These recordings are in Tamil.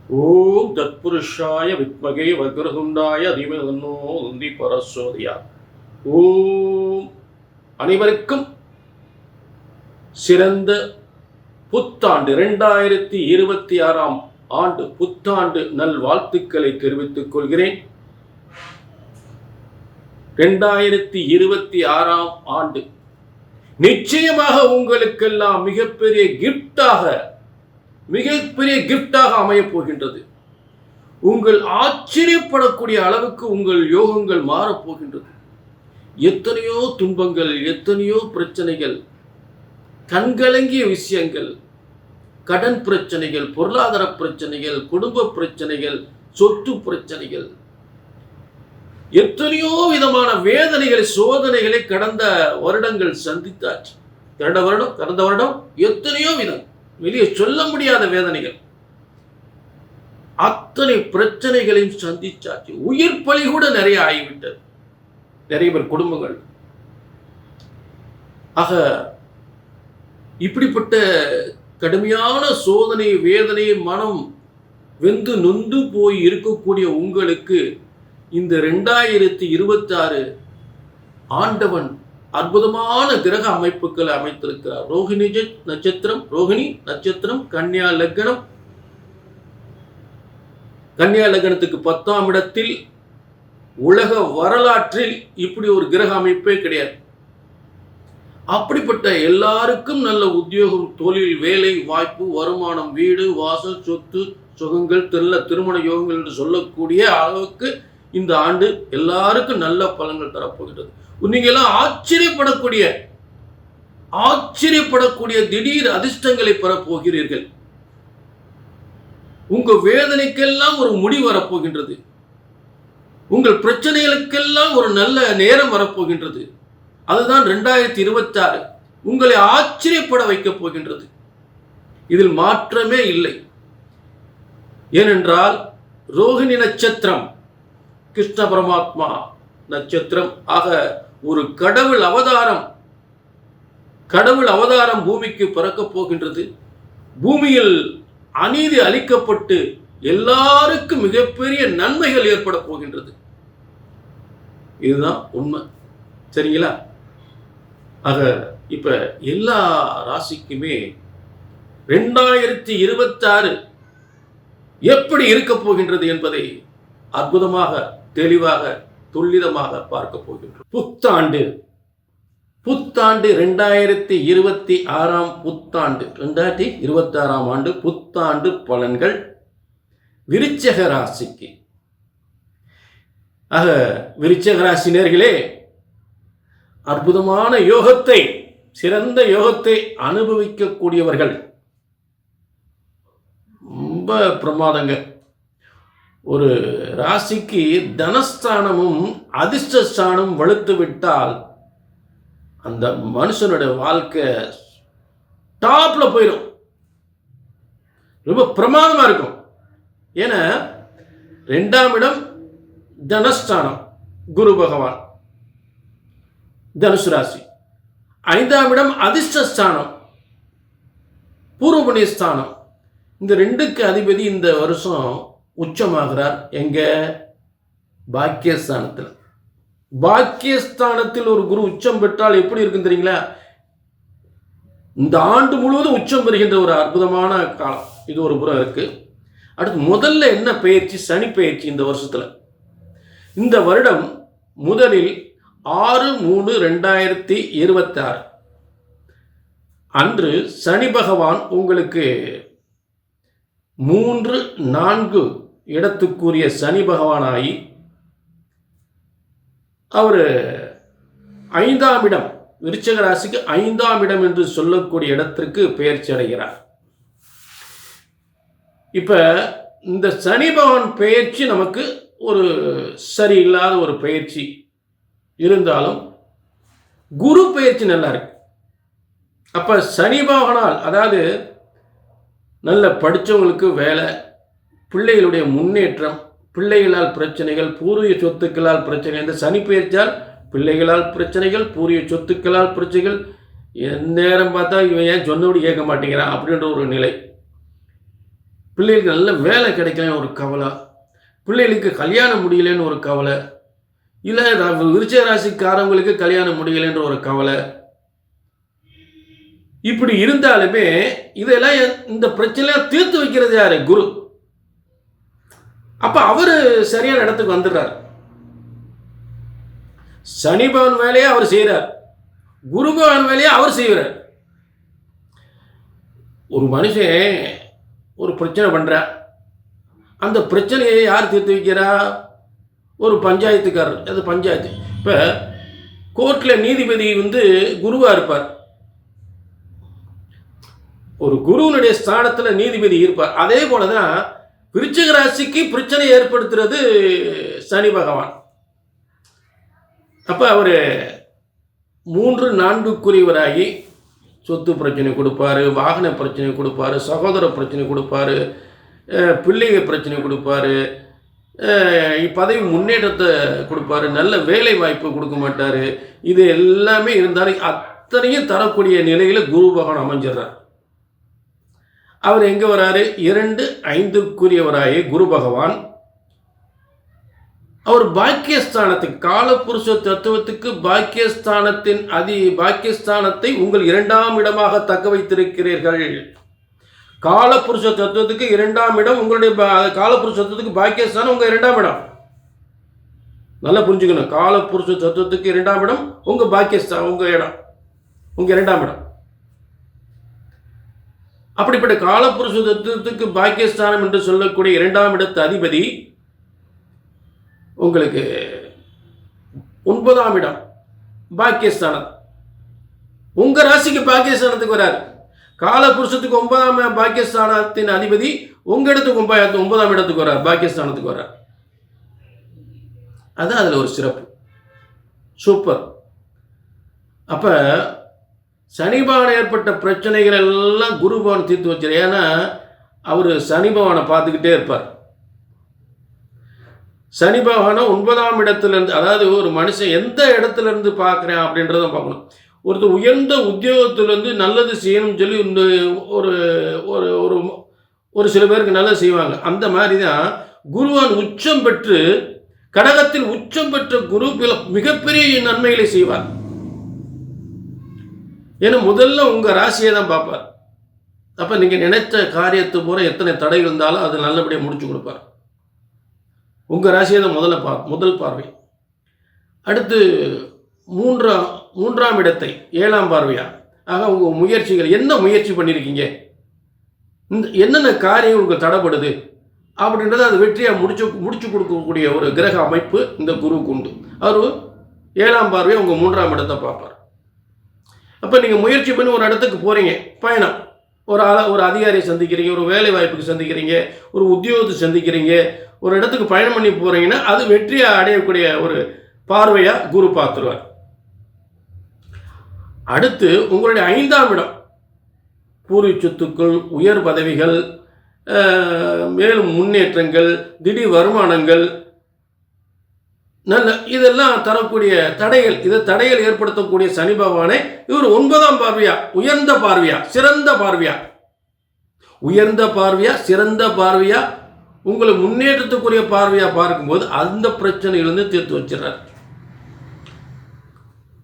ஓம் தத்புருஷாய வித்மகே வக்ரதுண்டாய தீமஹி தந்தி பரசோதயா. ஓம் அனைவருக்கும் சிறந்த புத்தாண்டு 2026 ஆண்டு புத்தாண்டு நல்வாழ்த்துக்களை தெரிவித்துக் கொள்கிறேன். 2026 ஆண்டு நிச்சயமாக உங்களுக்கெல்லாம் மிகப்பெரிய கிஃப்டாக அமையப் போகின்றது. உங்கள் ஆச்சரியப்படக்கூடிய அளவுக்கு உங்கள் யோகங்கள் மாறப்போகின்றது. எத்தனையோ துன்பங்கள், எத்தனையோ பிரச்சனைகள், கண்கலங்கிய விஷயங்கள், கடன் பிரச்சனைகள், பொருளாதார பிரச்சனைகள், குடும்ப பிரச்சனைகள், சொத்து பிரச்சனைகள், எத்தனையோ விதமான வேதனைகள், சோதனைகளை கடந்த வருடங்கள் சந்தித்தாச்சு. கடந்த வருடம் எத்தனையோ விதம், வெளியே சொல்ல முடியாத வேதனைகள், அத்தனை பிரச்சனைகளையும் சந்திச்சாச்சு. உயிர் பலி கூட நிறைய ஆகிவிட்டது நிறைய பேர் குடும்பங்கள். ஆக இப்படிப்பட்ட கடுமையான சோதனை, வேதனை, மனம் வெந்து நொந்து போய் இருக்கக்கூடிய உங்களுக்கு இந்த 2026 ஆண்டவன் அற்புதமான கிரக அமைப்புகளை அமைத்திருக்கிறார். ரோஹிணி நட்சத்திரம், கன்னியா லக்னத்துக்கு 10ஆம் இடத்தில். உலக வரலாற்றில் இப்படி ஒரு கிரக அமைப்பே கிடையாது. அப்படிப்பட்ட எல்லாருக்கும் நல்ல உத்தியோகம், தொழில், வேலை வாய்ப்பு, வருமானம், வீடு வாசல், சொத்து சுகங்கள், திருமண யோகங்கள் என்று சொல்லக்கூடிய அளவுக்கு இந்த ஆண்டு எல்லாருக்கும் நல்ல பலன்கள் தரப்போகிறது. நீங்க எல்லாம் ஆச்சரியப்படக்கூடிய திடீர் அதிர்ஷ்டங்களை பெறப்போகிறீர்கள். உங்க வேதனைக்கெல்லாம் ஒரு முடிவு வரப்போகின்றது. உங்கள் பிரச்சனைகளுக்கெல்லாம் ஒரு நல்ல நேரம் வரப்போகின்றது. அதுதான் 2026 உங்களை ஆச்சரியப்பட வைக்கப் போகின்றது. இதில் மாற்றமே இல்லை. ஏனென்றால் ரோஹிணி நட்சத்திரம் கிருஷ்ண பரமாத்மா நட்சத்திரம். ஆக ஒரு கடவுள் அவதாரம் பூமிக்கு பிறக்கப் போகின்றது. பூமியில் அநீதி அளிக்கப்பட்டு எல்லாருக்கும் மிகப்பெரிய நன்மைகள் ஏற்பட போகின்றது. இதுதான் உண்மை. சரிங்களா? ஆக இப்ப எல்லா ராசிக்குமே 2026 எப்படி இருக்க போகின்றது என்பதை அற்புதமாக, தெளிவாக, துல்லிதமாக பார்க்க போகின்றோம். புத்தாண்டு 2026 புத்தாண்டு 2026 ஆண்டு புத்தாண்டு பலன்கள் விருச்சிக ராசிக்கு. ஆக விருச்சிக ராசினர்களே, அற்புதமான யோகத்தை, சிறந்த யோகத்தை அனுபவிக்கக்கூடியவர்கள். ரொம்ப பிரமாதங்க. ஒரு ராசிக்கு தனஸ்தானமும் அதிர்ஷ்டஸ்தானம் வலுத்து விட்டால் அந்த மனுஷனுடைய வாழ்க்கை டாப்ல போயிடும். ரொம்ப பிரமாதமா இருக்கும். ஏன்னா 2ஆம் இடம் தனஸ்தானம், குரு பகவான், தனுசு ராசி. 5ஆம் இடம் அதிர்ஷ்டஸ்தானம், பூர்வ புண்ணியஸ்தானம். இந்த 2க்கு அதிபதி இந்த வருஷம் உச்சமாகிறார். எங்க? பாக்கியஸ்தானத்தில். பாக்கியஸ்தானத்தில் ஒரு குரு உச்சம் பெற்றால் எப்படி இருக்கும் தெரியுங்களா? இந்த ஆண்டு முழுவதும் உச்சம் பெறுகின்ற ஒரு அற்புதமான காலம். இது ஒரு புறம் இருக்கு. அடுத்து முதல்ல என்ன பயிற்சி? சனி பயிற்சி. இந்த வருஷத்துல, இந்த வருடம் முதலில் 6/3/2026 அன்று சனி பகவான் உங்களுக்கு 3, 4 இடத்துக்குரிய சனி பகவானாகி அவர் 5ஆம் இடம், விருச்சிக ராசிக்கு 5ஆம் இடம் என்று சொல்லக்கூடிய இடத்திற்கு பெயர்ச்சி அடைகிறார். இப்ப இந்த சனி பகவான் பெயர்ச்சி நமக்கு ஒரு சரியில்லாத ஒரு பயிற்சி இருந்தாலும் குரு பயிற்சி நல்லா இருக்கு. அப்ப சனி பகவானால், அதாவது நல்ல படித்தவங்களுக்கு வேலை, பிள்ளைகளுடைய முன்னேற்றம், பிள்ளைகளால் பிரச்சனைகள், பூர்வீக சொத்துக்களால் பிரச்சனை. இந்த சனி பெயர்ச்சியால் பிள்ளைகளால் பிரச்சனைகள், பூர்வீக சொத்துக்களால் பிரச்சனைகள். நேரம் பார்த்தா இவன் ஏன் சொன்னபடி கேட்க மாட்டேங்கிறான் அப்படின்ற ஒரு நிலை. பிள்ளைகளுக்கு நல்ல வேலை கிடைக்கலன்னு ஒரு கவலை, பிள்ளைகளுக்கு கல்யாணம் முடியலன்னு ஒரு கவலை, இல்லை விருச்சிக ராசிக்காரங்களுக்கு கல்யாணம் முடியலைன்ற ஒரு கவலை. இப்படி இருந்தாலுமே இதெல்லாம் இந்த பிரச்சனையெல்லாம் தீர்த்து வைக்கிறது யாரு? குரு. அப்ப அவரு சரியான இடத்துக்கு வந்துடுறார். சனி பகவான் வேலையை அவர் செய்கிறார், குரு பகவான் வேலையை அவர் செய்கிறார். ஒரு மனுஷன் ஒரு பிரச்சனை பண்றார், அந்த பிரச்சனையை யார் தீர்த்து வைக்கிறா? ஒரு பஞ்சாயத்துக்காரர். அது பஞ்சாயத்து. இப்போ கோர்ட்டில் நீதிபதி குருவாக இருப்பார். ஒரு குருவனுடைய ஸ்தானத்தில் நீதிபதி இருப்பார். அதே போல தான் விருச்சிக ராசிக்கு பிரச்சனை ஏற்படுத்துறது சனி பகவான். அப்போ அவர் 3-4க்குரியவராகி சொத்து பிரச்சனை கொடுப்பாரு, வாகன பிரச்சனை கொடுப்பாரு, சகோதர பிரச்சனை கொடுப்பாரு, பிள்ளைங்க பிரச்சனை கொடுப்பாரு, பதவி முன்னேற்றத்தை கொடுப்பாரு, நல்ல வேலை வாய்ப்பு கொடுக்க மாட்டார். இது எல்லாமே இருந்தாலும் அத்தனையும் தரக்கூடிய நிலையில் குரு பகவான் அமைஞ்சிடுறார். அவர் எங்கே வராரு? 2-5க்குரியவராகி குரு பகவான் அவர் பாக்கியஸ்தானத்துக்கு, காலபுருஷ தத்துவத்துக்கு பாக்கியஸ்தானத்தை உங்கள் 2ஆம் இடமாக தக்க வைத்திருக்கிறீர்கள். காலபுருஷ தத்துவத்துக்கு 2ஆம் இடம் உங்களுடைய காலபுருஷ தத்துவத்துக்கு பாக்கியஸ்தானம் உங்க 2ஆம் இடம். நல்லா புரிஞ்சுக்கணும். காலபுருஷ தத்துவத்துக்கு 2ஆம் இடம் உங்க பாக்கியஸ்தானம், உங்க இடம், உங்க 2ஆம் இடம். அப்படிப்பட்ட காலபுருஷ தத்துவத்துக்கு பாக்கியஸ்தானம் என்று சொல்லக்கூடிய 2ஆம் இடத்து அதிபதி உங்களுக்கு 9ஆம் இடம் பாக்கியஸ்தானம், உங்க ராசிக்கு பாக்கியஸ்தானத்துக்கு வராரு. காலபுருஷத்துக்கு 9ஆம் பாக்கியஸ்தானத்தின் அதிபதி உங்க இடத்துக்கு 9ஆம் இடத்துக்கு வரார், பாக்கியஸ்தானத்துக்கு வரார். அதான் அதுல ஒரு சிறப்பு. சூப்பர். அப்ப சனி பகவான் ஏற்பட்ட பிரச்சனைகள் எல்லாம் குரு பகவான் தீர்த்து வச்சார். ஏன்னா அவர் சனி பகவானை பார்த்துக்கிட்டே இருப்பார். சனி பகவானை 9ஆம் இடத்துலேருந்து, அதாவது ஒரு மனுஷன் எந்த இடத்துல இருந்து பார்க்குறேன் அப்படின்றத பார்க்கணும். ஒருத்தர் உயர்ந்த உத்தியோகத்திலேருந்து நல்லது செய்யணும்னு சொல்லி ஒரு ஒரு ஒரு ஒரு சில பேருக்கு நல்லது செய்வாங்க. அந்த மாதிரி தான் குருவான் உச்சம் பெற்று, கடகத்தில் உச்சம் பெற்ற குரு மிகப்பெரிய நன்மைகளை செய்வார். ஏன்னா முதல்ல உங்கள் ராசியை தான் பார்ப்பார். அப்போ நீங்கள் நினைத்த காரியத்து பூரா எத்தனை தடை இருந்தாலும் அது நல்லபடியாக முடிச்சு கொடுப்பார். உங்கள் ராசியை தான் முதல் பார்வை. அடுத்து மூன்றாம் இடத்தை 7ஆம் பார்வையா. ஆக உங்கள் முயற்சிகள், என்ன முயற்சி பண்ணியிருக்கீங்க, என்னென்ன காரியம் உங்களுக்கு தடைப்படுது அப்படின்றத அது வெற்றியாக முடிச்சு கொடுக்கக்கூடிய ஒரு கிரக அமைப்பு இந்த குருவுக்கு உண்டு. அவர் 7ஆம் பார்வையை உங்கள் 3ஆம் இடத்தை பார்ப்பார். அப்போ நீங்கள் முயற்சி பண்ணி ஒரு இடத்துக்கு போகிறீங்க, பயணம், ஒரு அதிகாரியை சந்திக்கிறீங்க, ஒரு வேலை வாய்ப்புக்கு சந்திக்கிறீங்க, ஒரு உத்தியோகத்தை சந்திக்கிறீங்க, ஒரு இடத்துக்கு பயணம் பண்ணி போகிறீங்கன்னா அது வெற்றியை அடையக்கூடிய ஒரு பார்வையாக குரு பார்த்துருவார். அடுத்து உங்களுடைய 5ஆம் இடம், பூர்வீக சொத்துக்கள், உயர் பதவிகள், மேலும் முன்னேற்றங்கள், திடீர் வருமானங்கள், நல்ல இதெல்லாம் தரக்கூடிய தடைகள், இதை தடைகள் ஏற்படுத்தக்கூடிய சனி பகவானை இவர் 9ஆம் பார்வையா, உயர்ந்த பார்வையா, சிறந்த பார்வையா, உயர்ந்த பார்வையா, சிறந்த பார்வையா, உங்களை முன்னேற்றத்துக்குரிய பார்வையா பார்க்கும்போது அந்த பிரச்சனையிலிருந்து தீர்த்து வச்சிடறார்.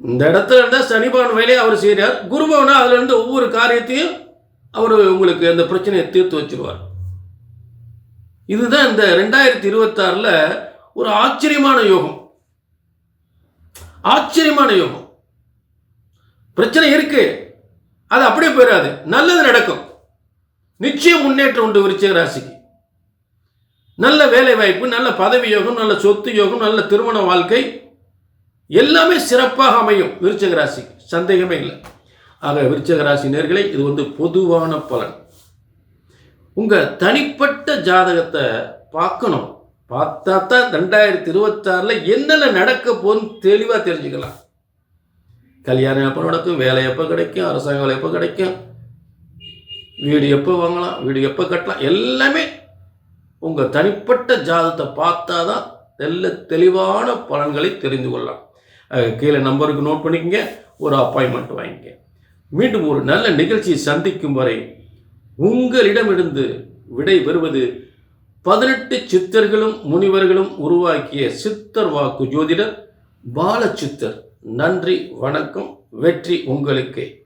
இந்த இடத்துல இருந்தால் சனி பகவான் வேலையை அவர் செய்கிறார். குரு பகவானா அதுல இருந்து ஒவ்வொரு காரியத்தையும் அவர் உங்களுக்கு அந்த பிரச்சனையை தீர்த்து வச்சிருவார். இதுதான் இந்த 2026ல் ஒரு ஆச்சரியமான யோகம். ஆச்சரியமான யோகம். பிரச்சனை இருக்கு, அது அப்படியே போயிடாது, நல்லது நடக்கும். நிச்சயம் முன்னேற்றம் உண்டு விருச்சிக ராசிக்கு. நல்ல வேலை வாய்ப்பு, நல்ல பதவி யோகம், நல்ல சொத்து யோகம், நல்ல திருமண வாழ்க்கை, எல்லாமே சிறப்பாக அமையும் விருச்சிக ராசிக்கு, சந்தேகமே இல்லை. ஆக விருச்சிக ராசி நேயர்களே, இது பொதுவான பலன். உங்க தனிப்பட்ட ஜாதகத்தை பார்க்கணும். பார்த்தா தான் 2026ல் என்னென்ன நடக்க போகுதுன்னு தெளிவாக தெரிஞ்சுக்கலாம். கல்யாணம் எப்போ நடக்கும், வேலை எப்போ கிடைக்கும், அரசாங்க வேலை எப்போ கிடைக்கும், வீடு எப்போ வாங்கலாம், வீடு எப்போ கட்டலாம், எல்லாமே உங்கள் தனிப்பட்ட ஜாதகத்தை பார்த்தா தான் தெளிவான பலன்களை தெரிந்து கொள்ளலாம். கீழே நம்பருக்கு நோட் பண்ணிக்கங்க, ஒரு அப்பாயின்மெண்ட் வாங்கிக்க. மீண்டும் ஒரு நல்ல நிகழ்ச்சியை சந்திக்கும் வரை உங்களிடமிருந்து விடை பெறுவது 18 சித்தர்களும் முனிவர்களும் உருவாக்கிய சித்தர் வாக்கு ஜோதிடர் பாலசித்தர். நன்றி, வணக்கம். வெற்றி உங்களுக்கே.